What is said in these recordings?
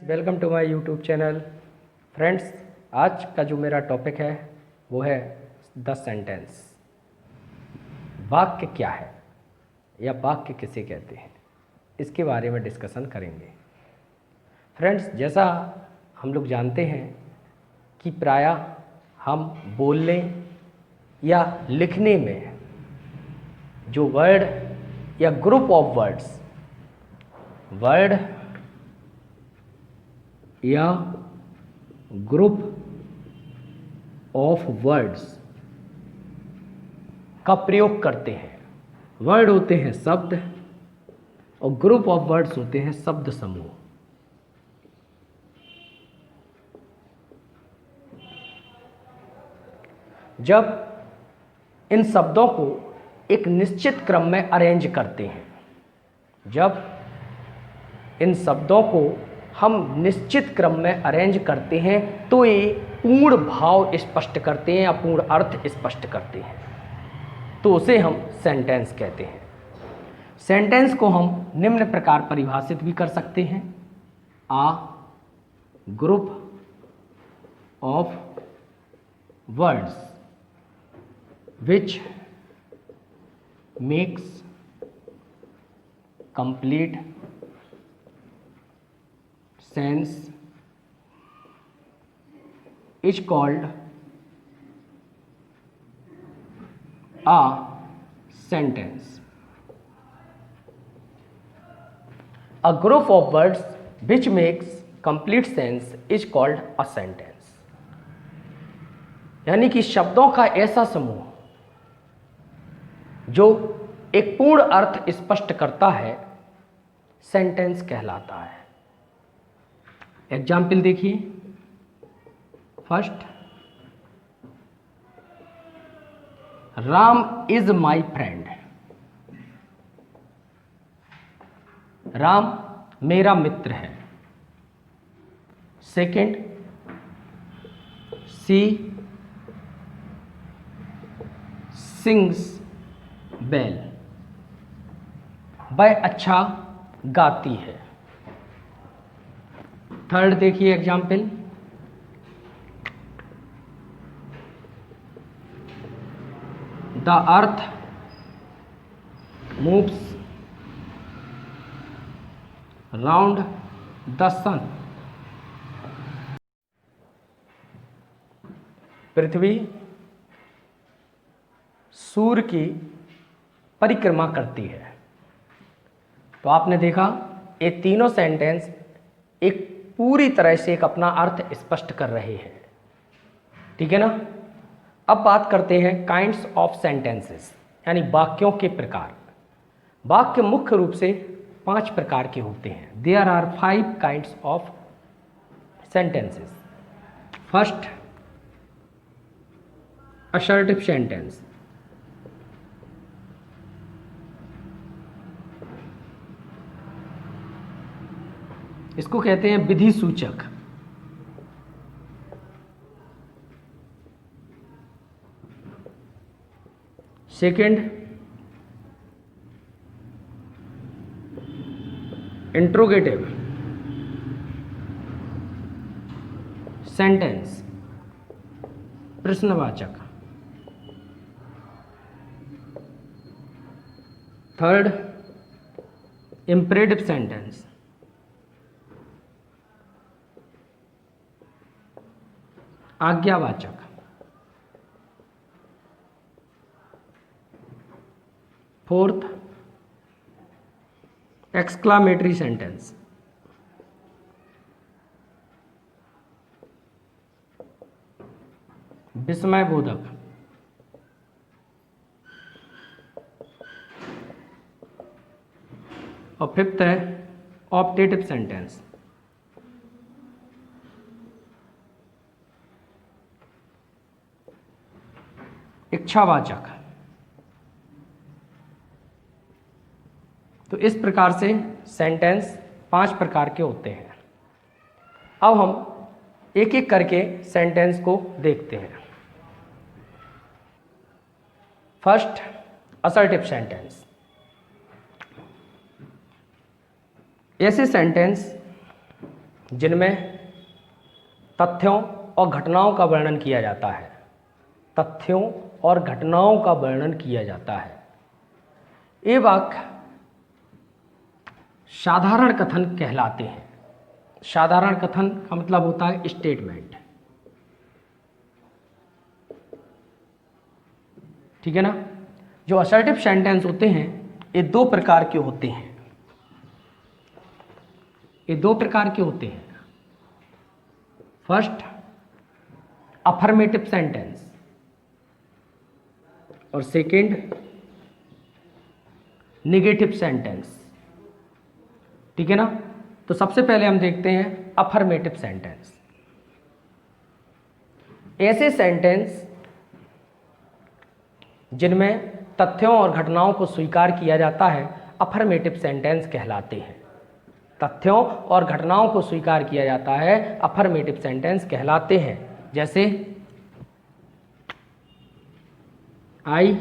Welcome to my YouTube channel. Friends, आज का जो मेरा टॉपिक है वो है द सेंटेंस। वाक्य क्या है या वाक्य किसे कहते हैं, इसके बारे में डिस्कशन करेंगे। फ्रेंड्स, जैसा हम लोग जानते हैं कि प्रायः हम बोलने या लिखने में जो वर्ड या ग्रुप ऑफ वर्ड या ग्रुप ऑफ वर्ड्स का प्रयोग करते हैं। वर्ड होते हैं शब्द और ग्रुप ऑफ वर्ड्स होते हैं शब्द समूह। जब इन शब्दों को एक निश्चित क्रम में अरेंज करते हैं, जब इन शब्दों को हम निश्चित क्रम में अरेंज करते हैं तो ये पूर्ण भाव स्पष्ट करते हैं या पूर्ण अर्थ स्पष्ट करते हैं, तो उसे हम सेंटेंस कहते हैं। सेंटेंस को हम निम्न प्रकार परिभाषित भी कर सकते हैं: a group of words which makes complete sense is called a sentence. A group of words which makes complete sense is called a sentence. यानी कि शब्दों का ऐसा समूह जो एक पूर्ण अर्थ स्पष्ट करता है, सेंटेंस कहलाता है। एग्जाम्पल देखिए। First, Ram is my friend. Ram मेरा मित्र है। Second, she sings well. वह अच्छा गाती है। थर्ड देखिए example. The earth moves round the sun. पृथ्वी सूर्य की परिक्रमा करती है। तो आपने देखा, ये तीनों सेंटेंस एक पूरी तरह से एक अपना अर्थ स्पष्ट कर रहे हैं। ठीक है ना। अब बात करते हैं काइंड्स ऑफ सेंटेंसेस, यानी वाक्यों के प्रकार। वाक्य मुख्य रूप से 5 प्रकार के होते हैं। There are 5 kinds of sentences. First, assertive sentence. इसको कहते हैं विधि सूचक। सेकंड, इंट्रोगेटिव सेंटेंस, प्रश्नवाचक। Third, imperative sentence. आज्ञावाचक। Fourth, exclamatory sentence. विस्मय बोधक। और फिफ्थ है ऑप्टेटिव सेंटेंस। इच्छावाचक। तो इस प्रकार से सेंटेंस 5 प्रकार के होते हैं। अब हम एक एक करके सेंटेंस को देखते हैं। First, assertive sentence. ऐसे सेंटेंस जिनमें तथ्यों और घटनाओं का वर्णन किया जाता है। तथ्यों और घटनाओं का वर्णन किया जाता है। ये वाक्य साधारण कथन कहलाते हैं। साधारण कथन का मतलब होता है स्टेटमेंट, ठीक है ना। जो असर्टिव सेंटेंस होते हैं ये दो प्रकार के होते हैं। ये दो प्रकार के होते हैं। फर्स्ट अफर्मेटिव सेंटेंस और सेकंड नेगेटिव सेंटेंस, ठीक है ना। तो सबसे पहले हम देखते हैं अफर्मेटिव सेंटेंस। ऐसे सेंटेंस जिनमें तथ्यों और घटनाओं को स्वीकार किया जाता है अफर्मेटिव सेंटेंस कहलाते हैं। तथ्यों और घटनाओं को स्वीकार किया जाता है अफर्मेटिव सेंटेंस कहलाते हैं। जैसे I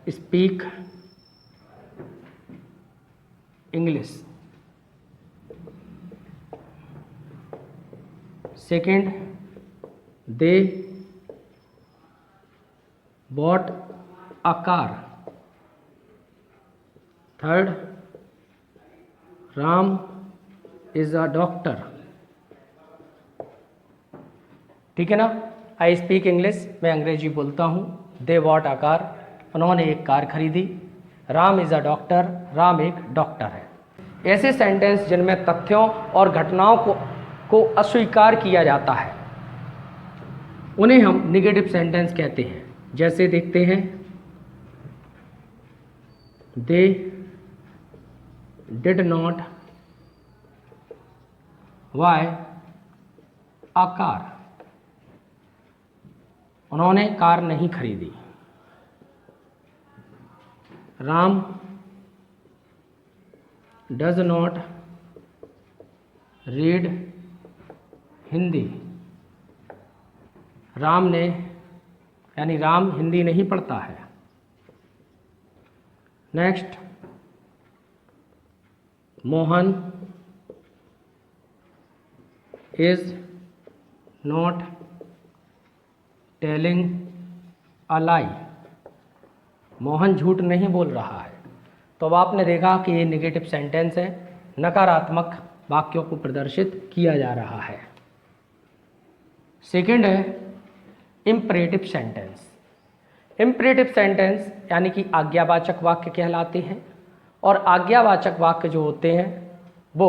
speak English. Second they bought a car. Third Ram is a doctor, ठीक है ना। आई स्पीक इंग्लिश, मैं अंग्रेजी बोलता हूँ। दे बॉट अ कार, उन्होंने एक कार खरीदी। Ram is a doctor, Ram एक डॉक्टर है। ऐसे सेंटेंस जिनमें तथ्यों और घटनाओं को अस्वीकार किया जाता है उन्हें हम नेगेटिव सेंटेंस कहते हैं। जैसे देखते हैं they did not buy a car, उन्होंने कार नहीं खरीदी। Ram does not read Hindi, Ram ने यानी राम हिंदी नहीं पढ़ता है। Next Mohan is not telling a lie, Mohan झूठ नहीं बोल रहा है। तो अब आपने देखा कि ये नेगेटिव सेंटेंस है, नकारात्मक वाक्यों को प्रदर्शित किया जा रहा है। सेकंड है इम्परेटिव सेंटेंस। इम्परेटिव सेंटेंस यानी कि आज्ञावाचक वाक्य कहलाते हैं। और आज्ञावाचक वाक्य जो होते हैं वो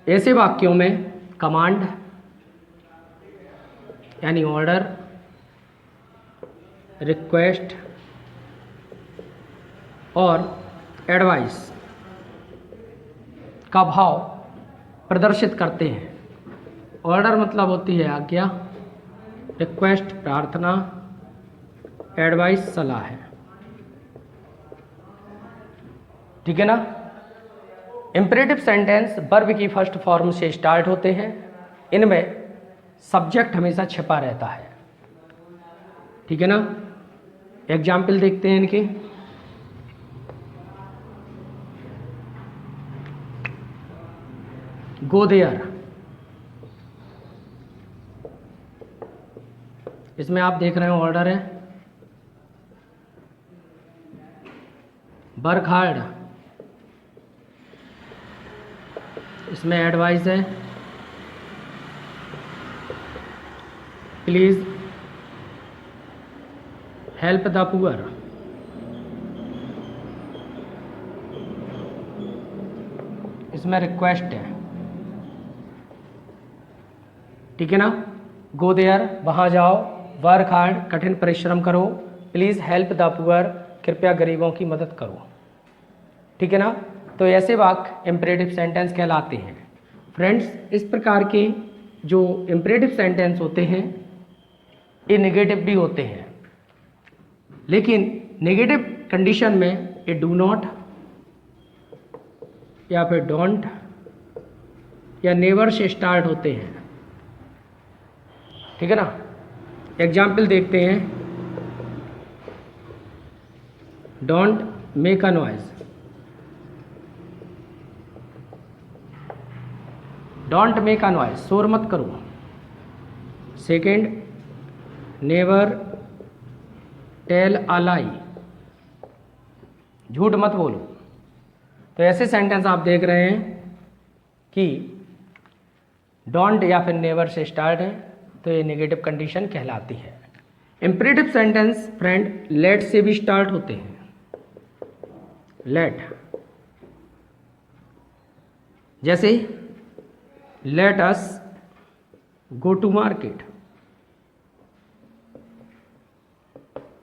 ऐसे वाक्यों में कमांड यानी ऑर्डर, रिक्वेस्ट और एडवाइस का भाव प्रदर्शित करते हैं। ऑर्डर मतलब होती है आज्ञा, रिक्वेस्ट प्रार्थना, एडवाइस सलाह है, ठीक है ना। इम्परेटिव सेंटेंस वर्ब की फर्स्ट फॉर्म से स्टार्ट होते हैं। इनमें सब्जेक्ट हमेशा छिपा रहता है, ठीक है ना। एग्जाम्पल देखते हैं इनके। गो देयर, इसमें आप देख रहे हो ऑर्डर है। वर्क हार्ड, इसमें एडवाइस है। प्लीज हेल्प द पुअर, इसमें रिक्वेस्ट है, ठीक है ना। गो देयर वहाँ जाओ, वर्क हार्ड कठिन परिश्रम करो, प्लीज़ हेल्प द पुअर कृपया गरीबों की मदद करो, ठीक है ना। तो ऐसे वाक्य इम्परेटिव सेंटेंस कहलाते हैं। फ्रेंड्स, इस प्रकार के जो इम्परेटिव सेंटेंस होते हैं ये नेगेटिव भी होते हैं, लेकिन नेगेटिव कंडीशन में ये डू नॉट या फिर डोंट या नेवर से स्टार्ट होते हैं, ठीक है ना। एग्जाम्पल देखते हैं। Don't make a noise, don't make a noise, शोर मत करो। सेकेंड, नेवर टेल अ लाई, झूठ मत बोलो। तो ऐसे सेंटेंस आप देख रहे हैं कि डोंट या फिर नेवर से स्टार्ट है, तो ये नेगेटिव कंडीशन कहलाती है। इंपरेटिव सेंटेंस फ्रेंड लेट से भी स्टार्ट होते हैं। लेट, जैसे let us go to market,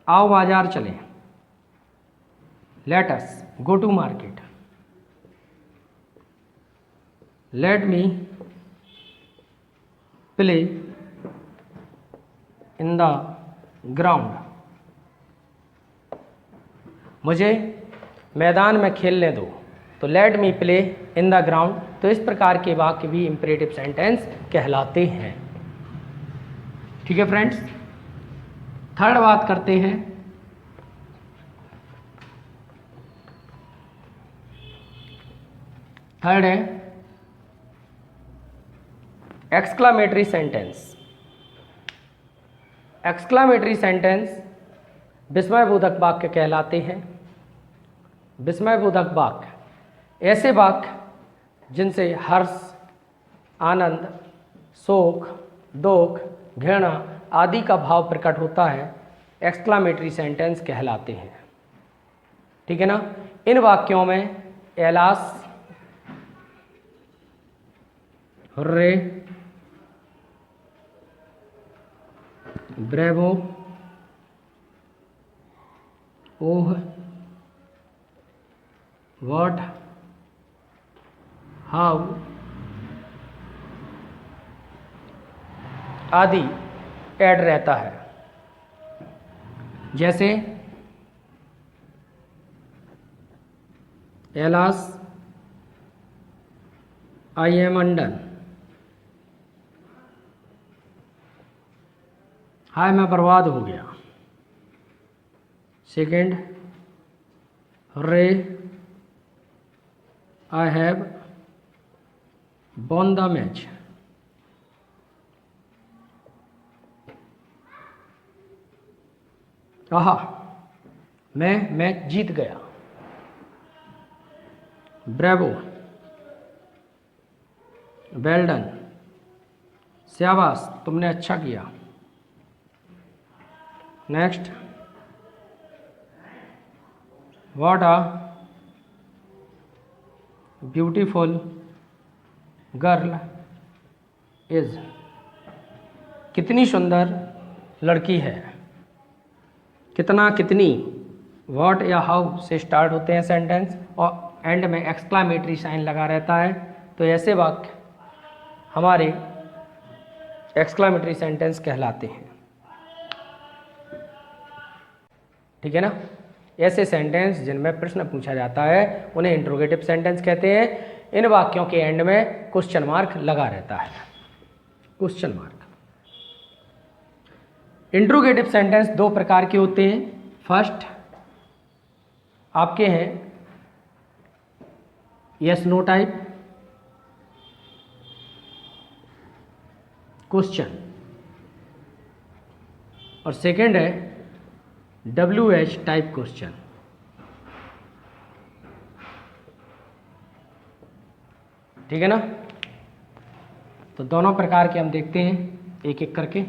आओ बाजार चलें। Let us go to market. Let me play in the ground, मुझे मैदान में खेलने दो। तो let me play in the ground. तो इस प्रकार के वाक्य भी इंपरेटिव सेंटेंस कहलाते हैं। ठीक है फ्रेंड्स, थर्ड बात करते हैं थर्ड है एक्सक्लामेटरी सेंटेंस। एक्सक्लामेटरी सेंटेंस विस्मयबोधक वाक्य कहलाते हैं। विस्मयबोधक वाक्य ऐसे वाक्य जिनसे हर्ष, आनंद, शोक, दुख, घृणा आदि का भाव प्रकट होता है, एक्सक्लामेटरी सेंटेंस कहलाते हैं। ठीक है ना। इन वाक्यों में alas, hurrah, bravo, oh, what, how आदि ऐड रहता है। जैसे एलास आई एम अनडन, हाय मैं बर्बाद हो गया। Second, hurray I have won the match, आहा मैं मैच जीत गया। ब्रेवो, वेल डन, शाबाश तुमने अच्छा किया। Next, what a beautiful girl is, कितनी सुंदर लड़की है। कितना, कितनी, व्हाट या हाउ से स्टार्ट होते हैं सेंटेंस और एंड में एक्सक्लामेटरी साइन लगा रहता है। तो ऐसे वाक्य हमारे एक्सक्लामेटरी सेंटेंस कहलाते हैं। ठीक है ना। ऐसे सेंटेंस जिनमें प्रश्न पूछा जाता है उन्हें इंट्रोगेटिव सेंटेंस कहते हैं। इन वाक्यों के एंड में क्वेश्चन मार्क लगा रहता है, क्वेश्चन मार्क। इंट्रोगेटिव सेंटेंस दो प्रकार के होते हैं। फर्स्ट आपके हैं यस नो टाइप क्वेश्चन, और सेकंड है WH टाइप क्वेश्चन। ठीक है ना। तो दोनों प्रकार के हम देखते हैं एक एक करके।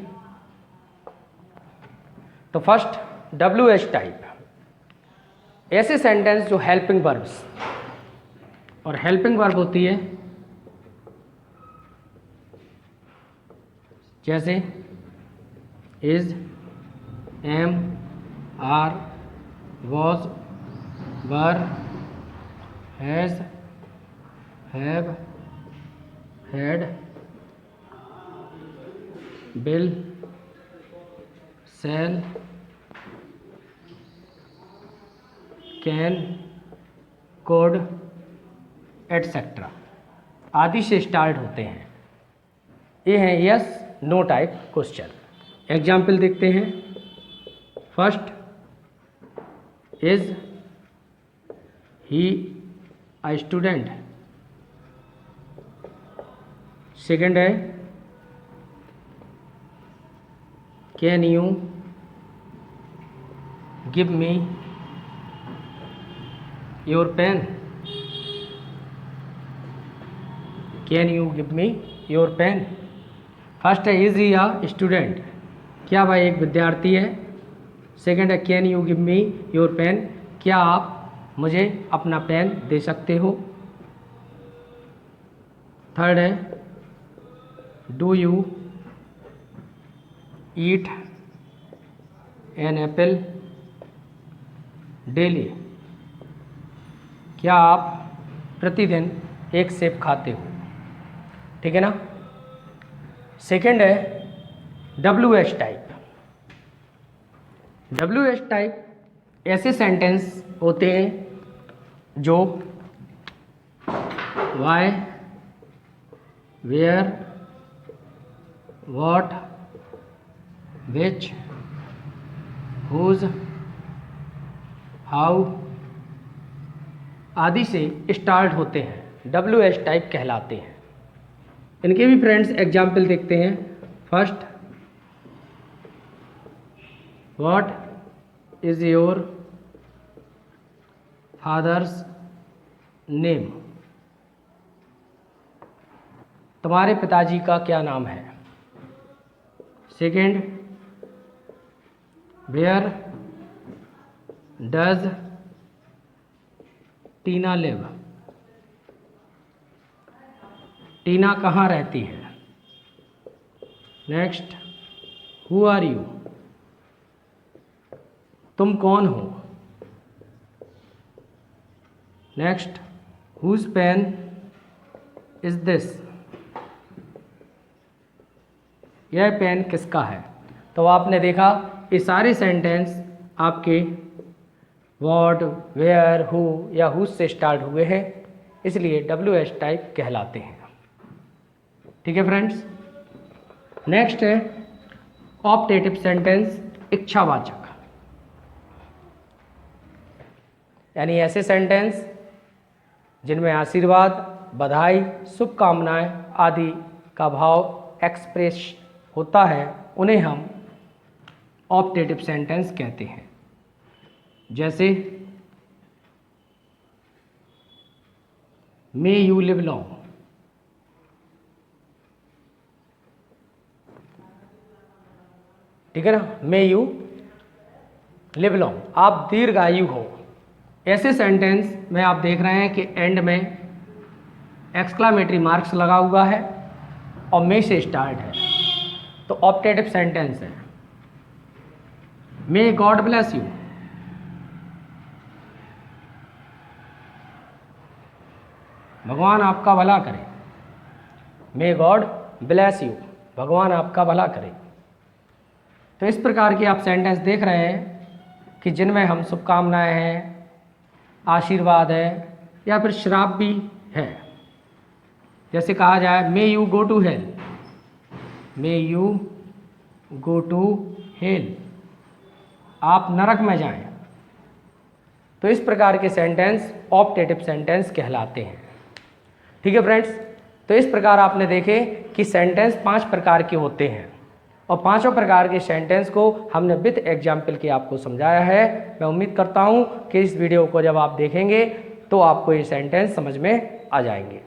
तो फर्स्ट WH टाइप, ऐसे सेंटेंस जो हेल्पिंग वर्ब्स, और हेल्पिंग वर्ब होती है जैसे is, am, are, was, were, has, have, had, will, shall, can, could, etcetera आदि से स्टार्ट होते हैं। ये हैं yes no type question. Example देखते हैं। First, is he a student. Second है can you give me your pen, can you give me your pen. First है इज ही अ स्टूडेंट, क्या वह एक विद्यार्थी है। सेकंड है can you give me your pen, क्या आप मुझे अपना पेन दे सकते हो। थर्ड है do you eat an apple daily, क्या आप प्रतिदिन एक सेब खाते हो। ठीक है ना। सेकंड है WH टाइप। WH टाइप ऐसे सेंटेंस होते हैं जो why, where, what, which, whose, how आदि से स्टार्ट होते हैं, WH टाइप कहलाते हैं। इनके भी फ्रेंड्स एग्जाम्पल देखते हैं। First, what is your father's name, तुम्हारे पिताजी का क्या नाम है। Second, where does Tina live, Tina कहाँ रहती है। नेक्स्ट, हु आर यू, तुम कौन हो। Next, whose pen is this, यह पेन किसका है। तो आपने देखा ये सारे सेंटेंस आपके व्हाट, वेयर, हु या हुज से स्टार्ट हुए हैं, इसलिए WH टाइप कहलाते हैं। ठीक है फ्रेंड्स। नेक्स्ट है ऑप्टेटिव सेंटेंस, इच्छावाचक, यानी ऐसे सेंटेंस जिनमें आशीर्वाद, बधाई, शुभकामनाएं आदि का भाव एक्सप्रेस होता है, उन्हें हम ऑप्टेटिव सेंटेंस कहते हैं। जैसे मे यू लिव लॉन्ग, ठीक है ना, मे यू लिव लॉन्ग, आप दीर्घायु हो। ऐसे सेंटेंस में आप देख रहे हैं कि एंड में एक्सक्लामेटरी मार्क्स लगा हुआ है और मे से स्टार्ट है, तो ऑप्टेटिव सेंटेंस है। मे गॉड ब्लेस यू, भगवान आपका भला करे। मे गॉड ब्लेस यू, भगवान आपका भला करे। तो इस प्रकार के आप सेंटेंस देख रहे हैं कि जिनमें हम शुभकामनाएं हैं, आशीर्वाद है या फिर श्राप भी है। जैसे कहा जाए may you go to hell, may you go to hell, आप नरक में जाएं। तो इस प्रकार के सेंटेंस ऑप्टेटिव सेंटेंस कहलाते हैं। ठीक है फ्रेंड्स। तो इस प्रकार आपने देखे कि सेंटेंस 5 प्रकार के होते हैं और पांचों प्रकार के सेंटेंस को हमने विद एग्जाम्पल के आपको समझाया है। मैं उम्मीद करता हूँ कि इस वीडियो को जब आप देखेंगे तो आपको ये सेंटेंस समझ में आ जाएंगे।